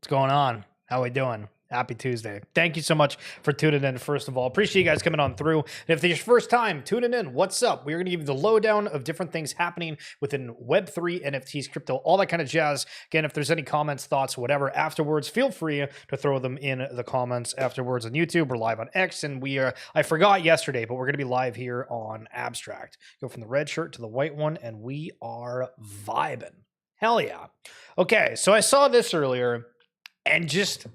What's going on? How we doing? Happy Tuesday. Thank you so much for tuning in, first of all. Appreciate you guys coming on through. And if this is your first time tuning in, what's up? We're going to give you the lowdown of different things happening within Web3, NFTs, crypto, all that kind of jazz. Again, if there's any comments, thoughts, whatever, afterwards, feel free to throw them in the comments afterwards on YouTube. We're live on X, and I forgot yesterday, but we're going to be live here on Abstract. Go from the red shirt to the white one, and we are vibing. Hell yeah. Okay, so I saw this earlier, and just...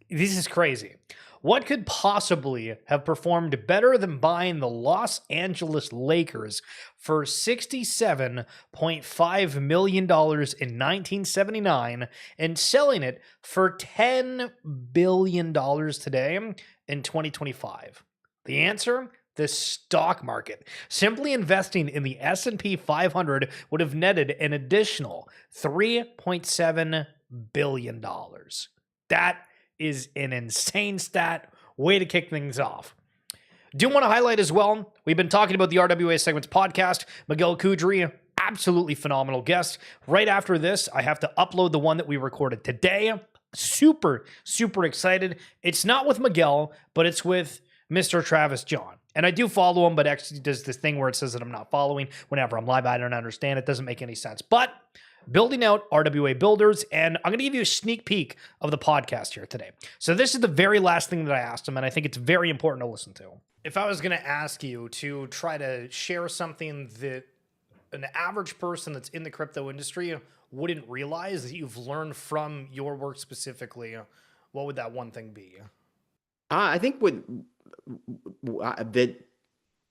this is crazy. What could possibly have performed better than buying the Los Angeles Lakers for $67.5 million in 1979 and selling it for $10 billion today in 2025? The answer? The stock market. Simply investing in the S&P 500 would have netted an additional $3.7 billion. That is an insane stat. Way to kick things off. Do want to highlight as well, we've been talking about the RWA Segments podcast. Miguel Kudry, absolutely phenomenal guest. Right after this, I have to upload the one that we recorded today. Super, super excited. It's not with Miguel, but it's with Mr. Travis John. And I do follow him, but actually does this thing where it says that I'm not following whenever I'm live. I don't understand. It doesn't make any sense. But building out RWA builders, and I'm going to give you a sneak peek of the podcast here today. So this is the very last thing that I asked him, and I think it's very important to listen to. If I was going to ask you to try to share something that an average person that's in the crypto industry wouldn't realize that you've learned from your work specifically, what would that one thing be? I think that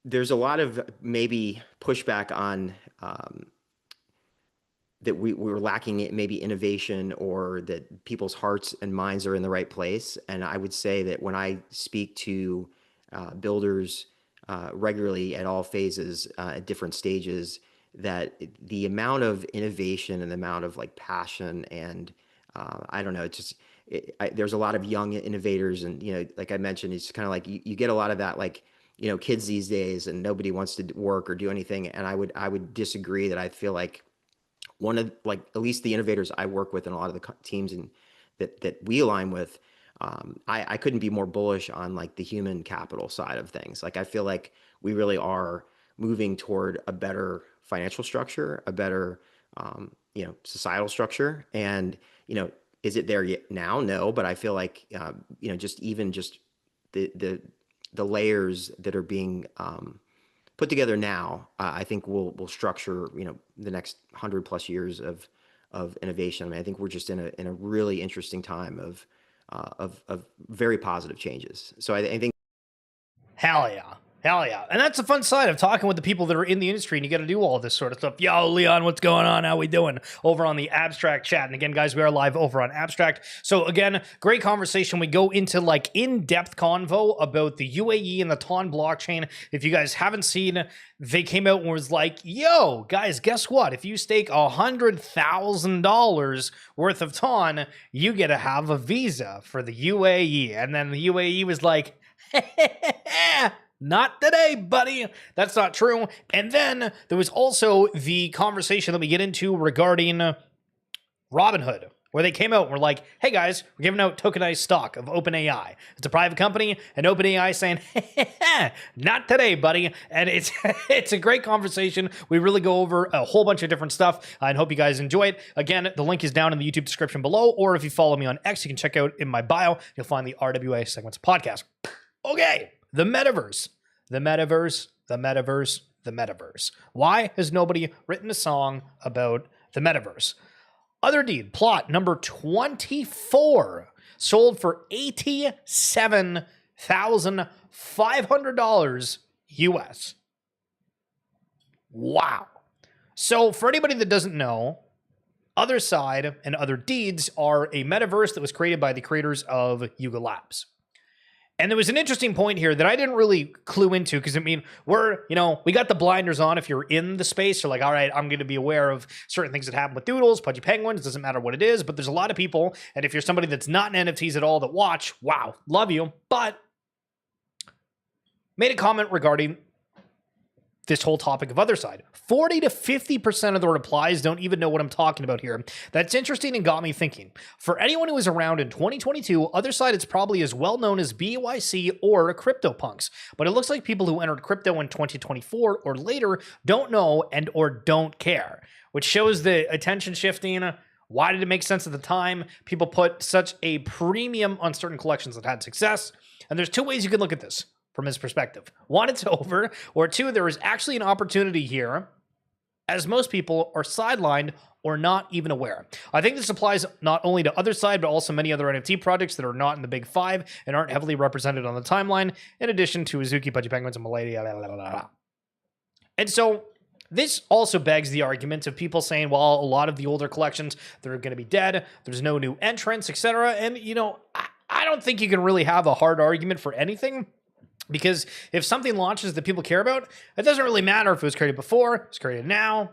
there's a lot of maybe pushback on that we were lacking maybe innovation, or that people's hearts and minds are in the right place. And I would say that when I speak to builders regularly at all phases, at different stages, that the amount of innovation and the amount of like passion and I don't know, it's just there's a lot of young innovators, and like I mentioned, it's kind of like you get a lot of that, like kids these days, and nobody wants to work or do anything. And I would disagree. That I feel like one of, like, at least the innovators I work with and a lot of the teams and that we align with, I couldn't be more bullish on like the human capital side of things. Like I feel like we really are moving toward a better financial structure, a better societal structure. And is it there yet now? No, but I feel like just the layers that are being put together now, I think will structure the next 100+ years of innovation. I mean, I think we're just in a really interesting time of very positive changes. So I think. Hell yeah. Hell yeah. And that's the fun side of talking with the people that are in the industry, and you got to do all this sort of stuff. Yo, Leon, what's going on? How we doing? Over on the Abstract chat. And again, guys, we are live over on Abstract. So again, great conversation. We go into like in-depth convo about the UAE and the TON blockchain. If you guys haven't seen, they came out and was like, yo, guys, guess what? If you stake $100,000 worth of TON, you get to have a visa for the UAE. And then the UAE was like, not today, buddy. That's not true. And then there was also the conversation that we get into regarding Robinhood, where they came out and were like, hey guys, we're giving out tokenized stock of OpenAI. It's a private company, and OpenAI saying, not today, buddy. And it's a great conversation. We really go over a whole bunch of different stuff, and hope you guys enjoy it. Again, the link is down in the YouTube description below, or if you follow me on X, you can check out in my bio. You'll find the RWA Segments podcast. Okay. The Metaverse. The Metaverse. The Metaverse. The Metaverse. Why has nobody written a song about the Metaverse? Other deed, plot number 24, sold for $87,500 US. Wow. So for anybody that doesn't know, Other Side and Other Deeds are a metaverse that was created by the creators of Yuga Labs. And there was an interesting point here that I didn't really clue into, because, I mean, we got the blinders on. If you're in the space, you're like, all right, I'm going to be aware of certain things that happen with Doodles, Pudgy Penguins, doesn't matter what it is, but there's a lot of people, and if you're somebody that's not in NFTs at all that watch, wow, love you, but made a comment regarding this whole topic of other side. 40 to 50% of the replies don't even know what I'm talking about here. That's interesting and got me thinking. For anyone who was around in 2022, other side is probably as well known as BYC or CryptoPunks, but it looks like people who entered crypto in 2024 or later don't know and or don't care, which shows the attention shifting. Why did it make sense at the time? People put such a premium on certain collections that had success, and there's two ways you can look at this from his perspective. One, it's over, or two, there is actually an opportunity here, as most people are sidelined or not even aware. I think this applies not only to other side, but also many other NFT projects that are not in the big five and aren't heavily represented on the timeline, in addition to Azuki, Pudgy Penguins, and Maladia, blah, blah, blah, blah. And so this also begs the argument of people saying, well, a lot of the older collections, they're going to be dead, there's no new entrants, etc. And, you know, I don't think you can really have a hard argument for anything. Because if something launches that people care about, it doesn't really matter if it was created before, it's created now,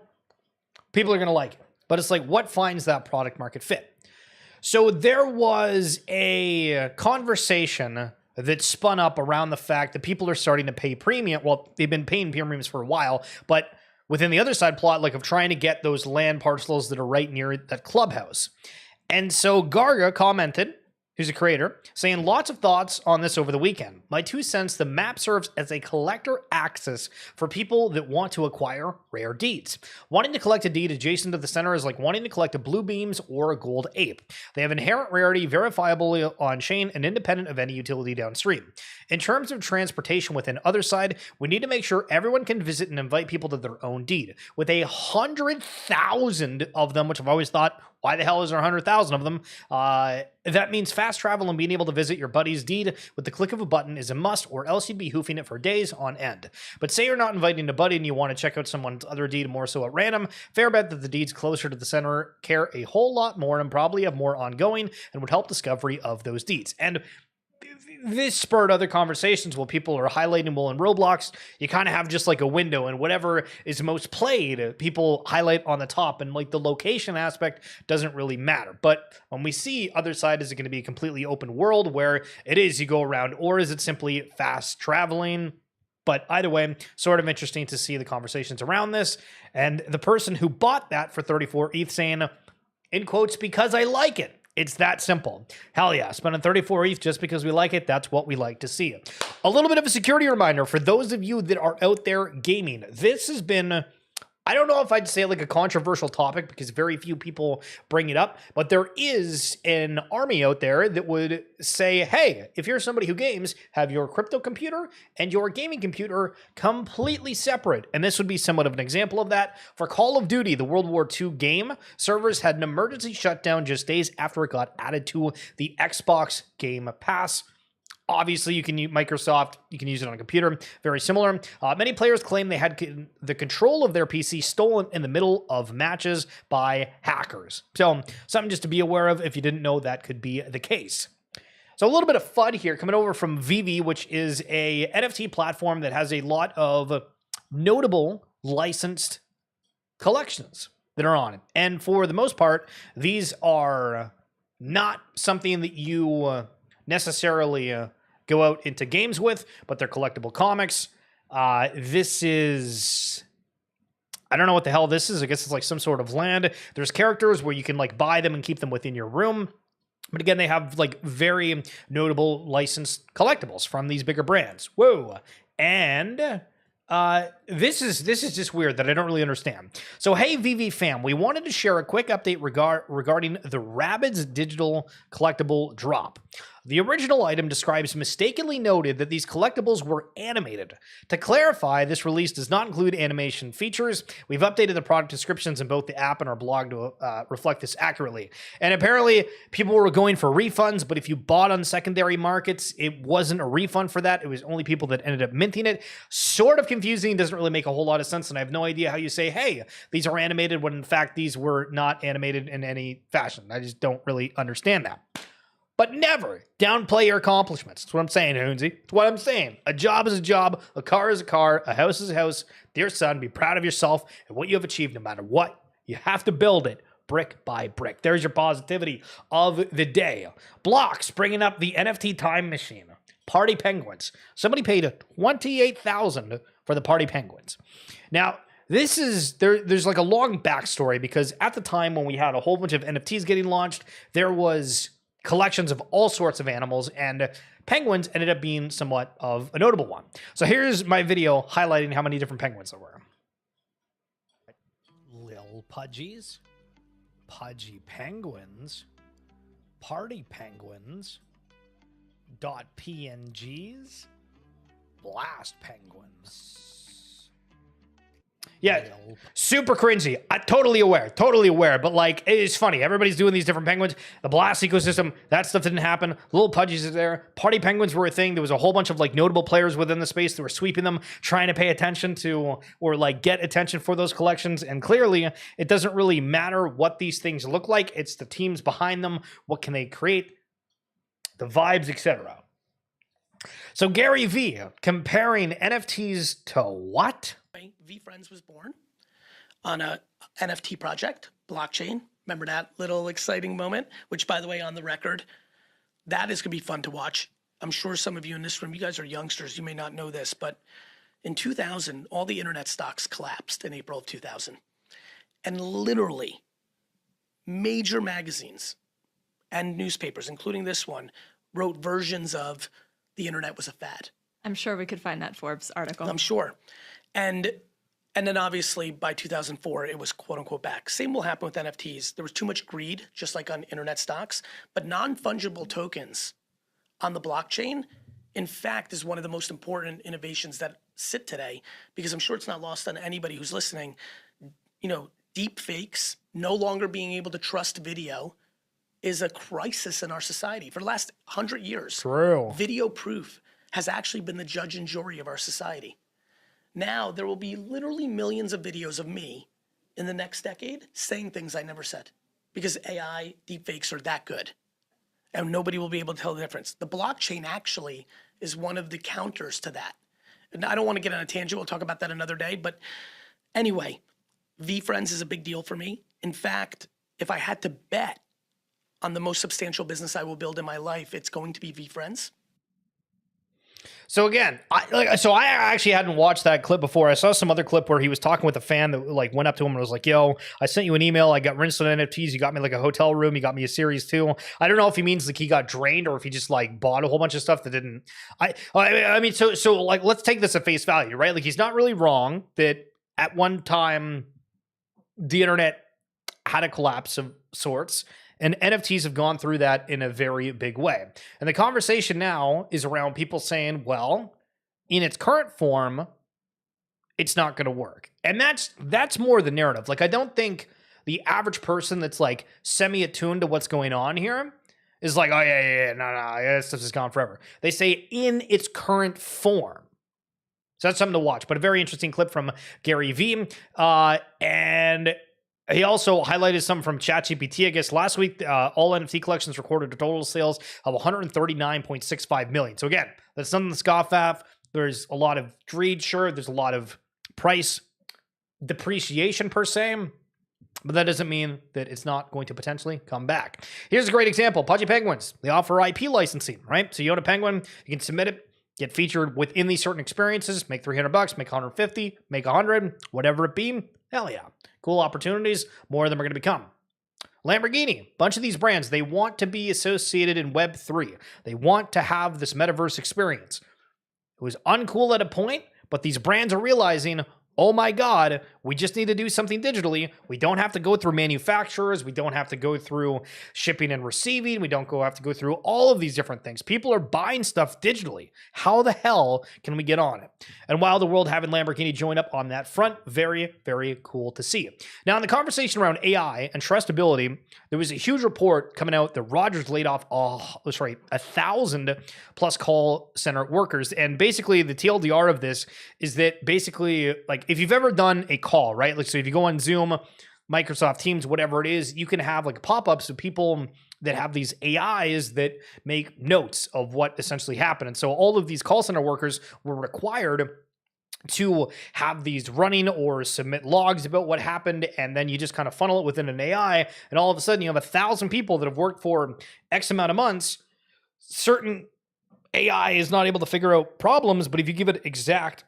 people are going to like it. But it's like, what finds that product market fit? So there was a conversation that spun up around the fact that people are starting to pay premium. Well, they've been paying premiums for a while, but within the other side plot, like of trying to get those land parcels that are right near that clubhouse. And so Garga commented, who's a creator, saying lots of thoughts on this over the weekend. My 2 cents, the map serves as a collector axis for people that want to acquire rare deeds. Wanting to collect a deed adjacent to the center is like wanting to collect a blue beams or a gold ape. They have inherent rarity, verifiable on chain, and independent of any utility downstream. In terms of transportation within other side, we need to make sure everyone can visit and invite people to their own deed. With 100,000 of them, which I've always thought, why the hell is there 100,000 of them? That means fast travel and being able to visit your buddy's deed with the click of a button is a must, or else you'd be hoofing it for days on end. But say you're not inviting a buddy and you want to check out someone's other deed more so at random, fair bet that the deeds closer to the center care a whole lot more and probably have more ongoing and would help discovery of those deeds. And this spurred other conversations while people are highlighting, well, in Roblox, you kind of have just like a window and whatever is most played, people highlight on the top, and like the location aspect doesn't really matter. But when we see other side, is it going to be a completely open world where it is you go around, or is it simply fast traveling? But either way, sort of interesting to see the conversations around this. And the person who bought that for 34 ETH saying, in quotes, because I like it. It's that simple. Hell yeah, spending 34 ETH just because we like it, that's what we like to see. A little bit of a security reminder for those of you that are out there gaming. This has been, I don't know if I'd say like a controversial topic because very few people bring it up, but there is an army out there that would say, hey, if you're somebody who games, have your crypto computer and your gaming computer completely separate. And this would be somewhat of an example of that. For Call of Duty, the World War II game, servers had an emergency shutdown just days after it got added to the Xbox Game Pass. Obviously, you can use Microsoft, you can use it on a computer, very similar. Many players claim they had the control of their PC stolen in the middle of matches by hackers. So something just to be aware of if you didn't know that could be the case. So a little bit of FUD here coming over from Vivi, which is a NFT platform that has a lot of notable licensed collections that are on it. And for the most part, these are not something that you necessarily go out into games with, but they're collectible comics. This is, I don't know what the hell this is. I guess it's like some sort of land. There's characters where you can like buy them and keep them within your room. But again, they have like very notable licensed collectibles from these bigger brands. Whoa. And this is just weird that I don't really understand. So, hey, VV fam, we wanted to share a quick update regarding the Rabbids digital collectible drop. The original item describes mistakenly noted that these collectibles were animated. To clarify, this release does not include animation features. We've updated the product descriptions in both the app and our blog to reflect this accurately. And apparently, people were going for refunds, but if you bought on secondary markets, it wasn't a refund for that. It was only people that ended up minting it. Sort of confusing, doesn't really make a whole lot of sense, and I have no idea how you say, hey, these are animated when in fact these were not animated in any fashion. I just don't really understand that. But never downplay your accomplishments. That's what I'm saying, Hoonsy. That's what I'm saying. A job is a job. A car is a car. A house is a house. Dear son, be proud of yourself and what you have achieved no matter what. You have to build it brick by brick. There's your positivity of the day. Blocks bringing up the NFT time machine. Party Penguins. Somebody paid $28,000 for the Party Penguins. Now, there's like a long backstory because at the time when we had a whole bunch of NFTs getting launched, there was collections of all sorts of animals, and penguins ended up being somewhat of a notable one. So here's my video highlighting how many different penguins there were. Lil Pudgies, Pudgy Penguins, Party Penguins, .pngs, Blast Penguins. Yeah, super cringy. Totally aware. But like, it's funny. Everybody's doing these different penguins. The Blast ecosystem, that stuff didn't happen. Little Pudgies is there. Party penguins were a thing. There was a whole bunch of like notable players within the space that were sweeping them, trying to pay attention to or like get attention for those collections. And clearly, it doesn't really matter what these things look like. It's the teams behind them. What can they create? The vibes, etc. So Gary V comparing NFTs to what? VeeFriends was born on a NFT project, blockchain. Remember that little exciting moment? Which, by the way, on the record, that is going to be fun to watch. I'm sure some of you in this room, you guys are youngsters, you may not know this, but in 2000, all the internet stocks collapsed in April of 2000. And literally, major magazines and newspapers, including this one, wrote versions of the internet was a fad. I'm sure we could find that Forbes article. I'm sure. And then obviously by 2004, it was quote unquote back. Same will happen with NFTs. There was too much greed, just like on internet stocks, but non-fungible tokens on the blockchain, in fact, is one of the most important innovations that sit today, because I'm sure it's not lost on anybody who's listening. You know, deep fakes, no longer being able to trust video is a crisis in our society. For the last 100 years, True. Video proof has actually been the judge and jury of our society. Now there will be literally millions of videos of me in the next decade saying things I never said because AI deepfakes are that good and nobody will be able to tell the difference. The blockchain actually is one of the counters to that. And I don't want to get on a tangent. We'll talk about that another day. But anyway, VeeFriends is a big deal for me. In fact, if I had to bet on the most substantial business I will build in my life, it's going to be VeeFriends. So again, I actually hadn't watched that clip before. I saw some other clip where he was talking with a fan that like went up to him and was like, "Yo, I sent you an email. I got rinsed on NFTs. You got me like a hotel room. You got me a series too." I don't know if he means like he got drained or if he just like bought a whole bunch of stuff that didn't. I mean, so like let's take this at face value, right? Like he's not really wrong that at one time the internet had a collapse of sorts. And NFTs have gone through that in a very big way. And the conversation now is around people saying, well, in its current form, it's not going to work. And that's more the narrative. Like, I don't think the average person that's like semi-attuned to what's going on here is like, oh, yeah, no, this stuff is gone forever. They say in its current form. So that's something to watch. But a very interesting clip from Gary V. And he also highlighted something from ChatGPT. I guess last week, all NFT collections recorded a total sales of 139.65 million. So again, that's something to scoff at. There's a lot of greed, sure. There's a lot of price depreciation per se, but that doesn't mean that it's not going to potentially come back. Here's a great example. Pudgy Penguins. They offer IP licensing, right? So you own a penguin, you can submit it, get featured within these certain experiences, make $300, make 150, make 100, whatever it be. Hell yeah. Cool opportunities. More of them are going to become. Lamborghini, bunch of these brands, they want to be associated in Web3. They want to have this metaverse experience. It was uncool at a point, but these brands are realizing, oh my God, we just need to do something digitally. We don't have to go through manufacturers. We don't have to go through shipping and receiving. We don't have to go through all of these different things. People are buying stuff digitally. How the hell can we get on it? And while the world having Lamborghini join up on that front, very, very cool to see. Now, in the conversation around AI and trustability, there was a huge report coming out that Rogers laid off 1,000 plus call center workers. And basically the TLDR of this is that basically, like, if you've ever done a call, right? Like, so if you go on Zoom, Microsoft Teams, whatever it is, you can have like pop-ups of people that have these AIs that make notes of what essentially happened. And so all of these call center workers were required to have these running or submit logs about what happened. And then you just kind of funnel it within an AI. And all of a sudden you have 1,000 people that have worked for X amount of months. Certain AI is not able to figure out problems, but if you give it exact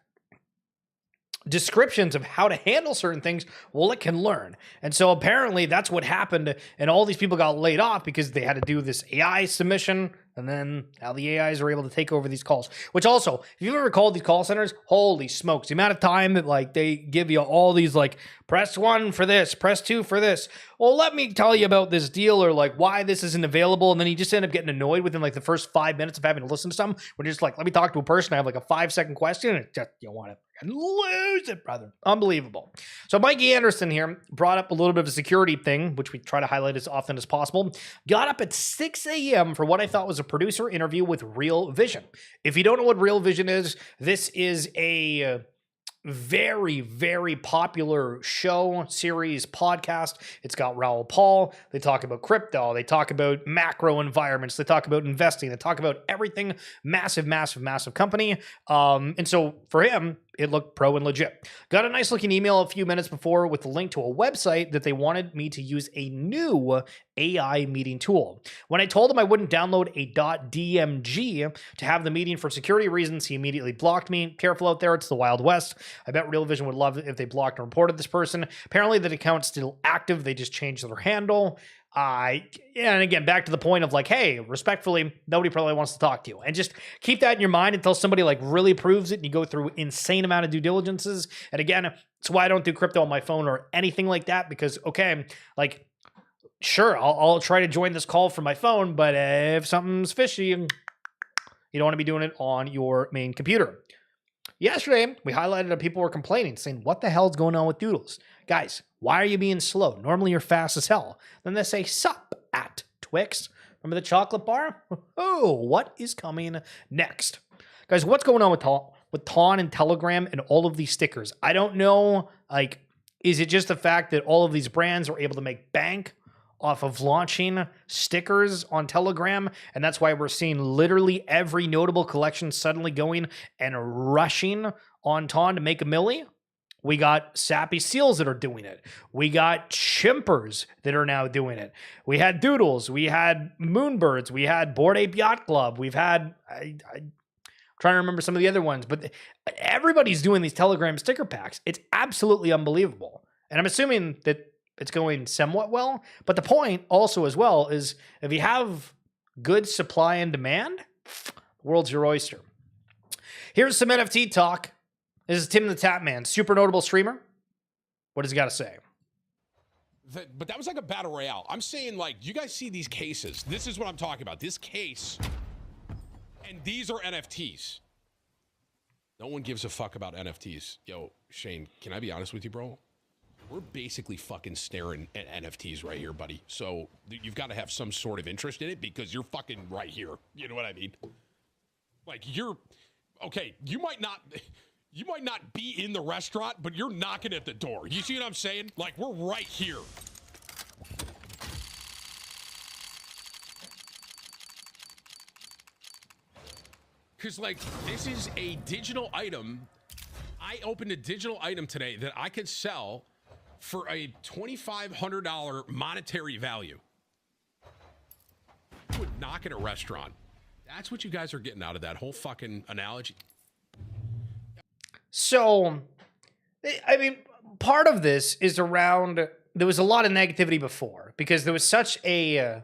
descriptions of how to handle certain things, well, it can learn. And so apparently that's what happened. And all these people got laid off because they had to do this AI submission. And then now the AIs are able to take over these calls, which also, if you've ever called these call centers, holy smokes, the amount of time that like they give you all these like press 1 for this, press 2 for this. Well, let me tell you about this deal or like why this isn't available. And then you just end up getting annoyed within like the first 5 minutes of having to listen to something. When you're just like, let me talk to a person. I have like a 5-second question. And it just, you want to lose it, brother. Unbelievable. So Mikey Anderson here brought up a little bit of a security thing, which we try to highlight as often as possible. Got up at 6 a.m. for what I thought was a producer interview with Real Vision. If you don't know what Real Vision is, this is a very, very popular show, series, podcast. It's got Raoul Paul. They talk about crypto. They talk about macro environments. They talk about investing. They talk about everything. Massive, massive, massive company. And so for him, it looked pro and legit. Got a nice looking email a few minutes before with a link to a website that they wanted me to use a new AI meeting tool. When I told him I wouldn't download a .dmg to have the meeting for security reasons, he immediately blocked me. Careful out there, it's the Wild West. I bet Real Vision would love it if they blocked and reported this person. Apparently the account's still active. They just changed their handle. And again, back to the point of like, hey, respectfully, nobody probably wants to talk to you. And just keep that in your mind until somebody like really proves it and you go through insane amount of due diligences. And again, it's why I don't do crypto on my phone or anything like that because, okay, like, sure, I'll try to join this call from my phone, but if something's fishy, you don't want to be doing it on your main computer. Yesterday, we highlighted that people were complaining, saying, what the hell's going on with Doodles? Guys, why are you being slow? Normally you're fast as hell. Then they say, sup at Twix. Remember the chocolate bar? Oh, what is coming next? Guys, what's going on with Ton and Telegram and all of these stickers? I don't know, like, is it just the fact that all of these brands are able to make bank off of launching stickers on Telegram, and that's why we're seeing literally every notable collection suddenly going and rushing on Ton to make a milli? We got Sappy Seals that are doing it. We got Chimpers that are now doing it. We had Doodles. We had Moonbirds. We had Bored Ape Yacht Club. We've had, I'm trying to remember some of the other ones, but everybody's doing these Telegram sticker packs. It's absolutely unbelievable. And I'm assuming that it's going somewhat well. But the point also as well is if you have good supply and demand, the world's your oyster. Here's some NFT talk. This is Tim the Tap Man, super notable streamer. What does he got to say? But that was like a battle royale. I'm saying, like, you guys see these cases. This is what I'm talking about. This case. And these are NFTs. No one gives a fuck about NFTs. Yo, Shane, can I be honest with you, bro? We're basically fucking staring at NFTs right here, buddy. So you've got to have some sort of interest in it because you're fucking right here. You know what I mean? Like, you're... Okay, you might not be in the restaurant, but you're knocking at the door. You see what I'm saying? Like, we're right here. Because, like, this is a digital item. I opened a digital item today that I could sell for a $2,500 monetary value. You would knock at a restaurant. That's what you guys are getting out of that whole fucking analogy. So, I mean, part of this is around, there was a lot of negativity before because there was such a,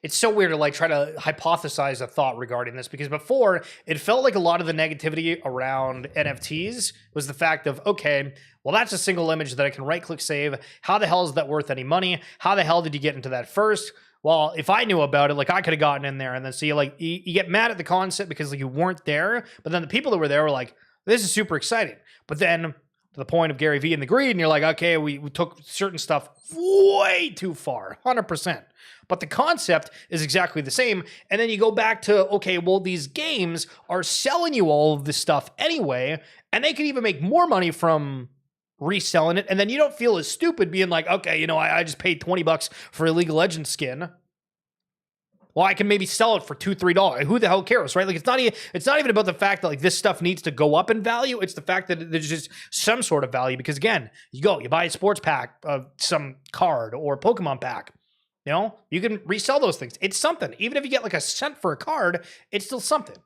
it's so weird to like try to hypothesize a thought regarding this because before it felt like a lot of the negativity around NFTs was the fact of, okay, well, that's a single image that I can right click save. How the hell is that worth any money? How the hell did you get into that first? Well, if I knew about it, like I could have gotten in there and then see like, you get mad at the concept because like you weren't there, but then the people that were there were like, this is super exciting. But then to the point of Gary Vee and the greed, and you're like, okay, we took certain stuff way too far, 100%. But the concept is exactly the same. And then you go back to, okay, well, these games are selling you all of this stuff anyway, and they could even make more money from reselling it. And then you don't feel as stupid being like, okay, you know, I just paid $20 for a League of Legends skin. Well, I can maybe sell it for $2, $3. Who the hell cares, right? Like, it's not even about the fact that like this stuff needs to go up in value. It's the fact that there's just some sort of value because again, you buy a sports pack of some card or Pokemon pack. You know, you can resell those things. It's something. Even if you get like a cent for a card, it's still something,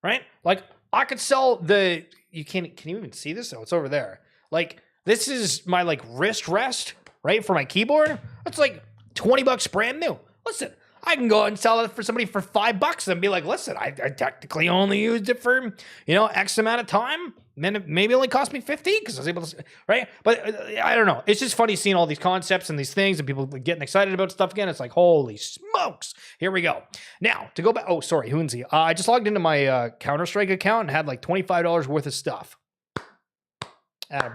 right? Like I could sell the you can't, can you even see this? Oh, it's over there. Like, this is my like wrist rest, right? For my keyboard. It's like $20 brand new. Listen, I can go and sell it for somebody for $5 and be like, listen, I technically only used it for, X amount of time. And maybe it only cost me 50 because I was able to, right? But I don't know. It's just funny seeing all these concepts and these things and people getting excited about stuff again. It's like, holy smokes. Here we go. Now, to go back. Oh, sorry, Hoonsy. I just logged into my Counter-Strike account and had like $25 worth of stuff.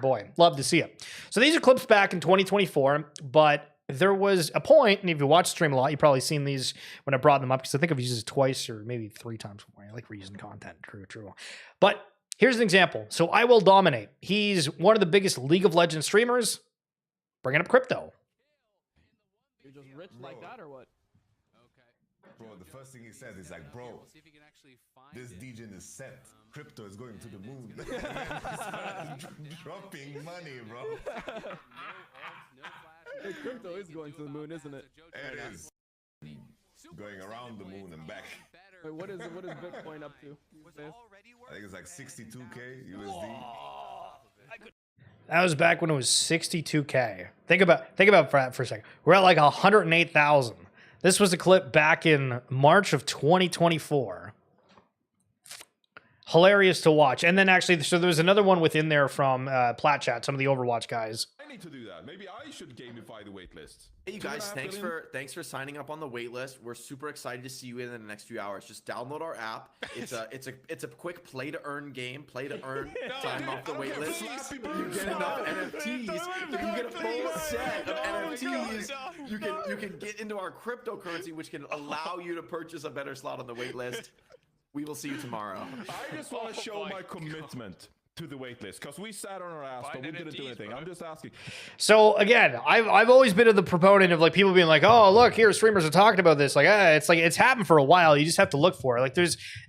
Boy, love to see it. So these are clips back in 2024, but there was a point, and if you watch the stream a lot, you've probably seen these when I brought them up, because I think I've used it twice or maybe 3 times before. I like reusing content. True. But here's an example. So I Will Dominate. He's one of the biggest League of Legends streamers, bringing up crypto. You're just rich like that or what? Bro, the first thing he said is like, bro, this DJ is set. Crypto is going to the moon. Dropping money, bro. Hey, crypto is going to the moon, isn't it? It is. Going around the moon and back. Wait, what is Bitcoin up to? I think it's like 62K USD. That was back when it was 62K. Think about that for a second. We're at like 108,000. This was a clip back in March of 2024. Hilarious to watch. And then actually, so there was another one within there from Plat Chat, some of the Overwatch guys. I need to do that. Maybe I should gamify the waitlist. Hey, you guys, thanks for signing up on the waitlist. We're super excited to see you in the next few hours. Just download our app. It's a quick play to earn game. Play to earn time off the waitlist. You get enough NFTs. If you get a full set of NFTs, you can get into our cryptocurrency, which can allow you to purchase a better slot on the waitlist. We will see you tomorrow. I just want to show my commitment to the waitlist, because we sat on our ass, but we didn't do anything. I'm just asking. So again, I've always been the proponent of like people being like, oh look, here streamers are talking about this. Like, it's happened for a while. You just have to look for it. Like,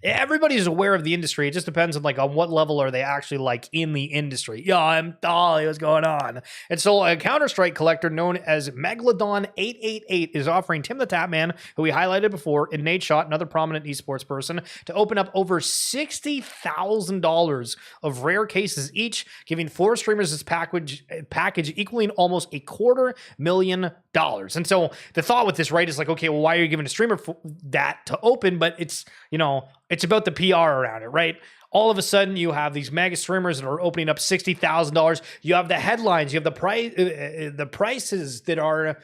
everybody's aware of the industry. It just depends on like on what level are they actually like in the industry. Yo, I'm Dolly. What's going on? And so a Counter-Strike collector known as Megalodon888 is offering Tim the Tapman, who we highlighted before, and Nate Shot, another prominent esports person, to open up over $60,000 of rare cases each, giving 4 streamers this package equaling almost $250,000. And so the thought with this, right, is like, okay, well, why are you giving a streamer that to open? But it's about the PR around it, right? All of a sudden, you have these mega streamers that are opening up $60,000. You have the headlines. You have the prices that are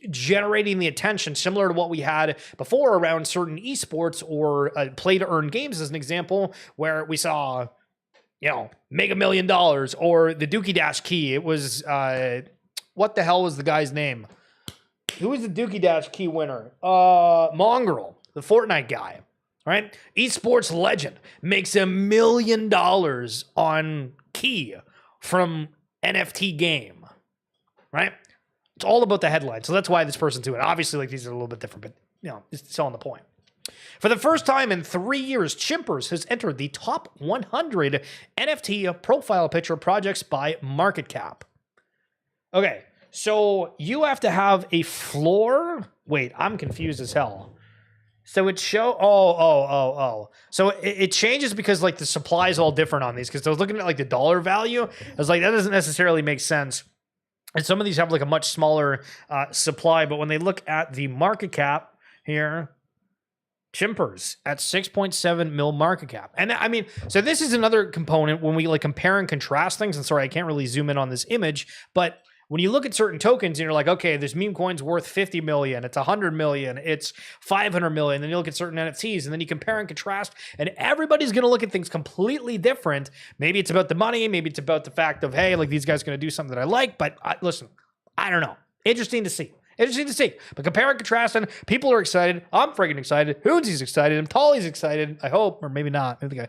generating the attention, similar to what we had before around certain esports or play to earn games, as an example, where we saw, make $1 million, or the Dookie Dash key. It was, what the hell was the guy's name? Who was the Dookie Dash key winner? Mongrel, the Fortnite guy, right? Esports legend makes $1 million on key from NFT game, right? It's all about the headline. So that's why this person's doing it. Obviously, like, these are a little bit different, but it's still on the point. For the first time in 3 years, Chimpers has entered the top 100 NFT profile picture projects by market cap. Okay, so you have to have a floor. Wait, I'm confused as hell. So it So it changes because like the supply is all different on these. Because I was looking at like the dollar value. I was like, that doesn't necessarily make sense. And some of these have like a much smaller supply. But when they look at the market cap here, Chimpers at 6.7 mil market cap. And I mean, so this is another component when we like compare and contrast things. And sorry, I can't really zoom in on this image, but when you look at certain tokens and you're like, okay, this meme coin's worth 50 million, it's 100 million, it's 500 million. Then you look at certain NFTs and then you compare and contrast, and everybody's going to look at things completely different. Maybe it's about the money. Maybe it's about the fact of, hey, like these guys are going to do something that I like, but listen, I don't know. Interesting to see. But compare and contrast, and people are excited. I'm freaking excited. Hoonsy's excited. And Tolly's excited. I hope, or maybe not. Maybe the guy,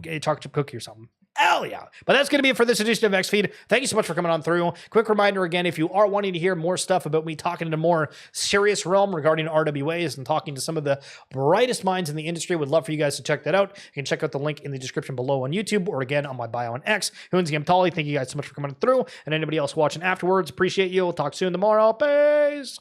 a chocolate chip cookie or something. Hell yeah. But that's going to be it for this edition of XFeed. Thank you so much for coming on through. Quick reminder again, if you are wanting to hear more stuff about me talking in a more serious realm regarding RWAs and talking to some of the brightest minds in the industry, would love for you guys to check that out. You can check out the link in the description below on YouTube, or again on my bio on X. Hoonsy, I'm Tolly. Thank you guys so much for coming through. And anybody else watching afterwards, appreciate you. We'll talk soon tomorrow. Peace.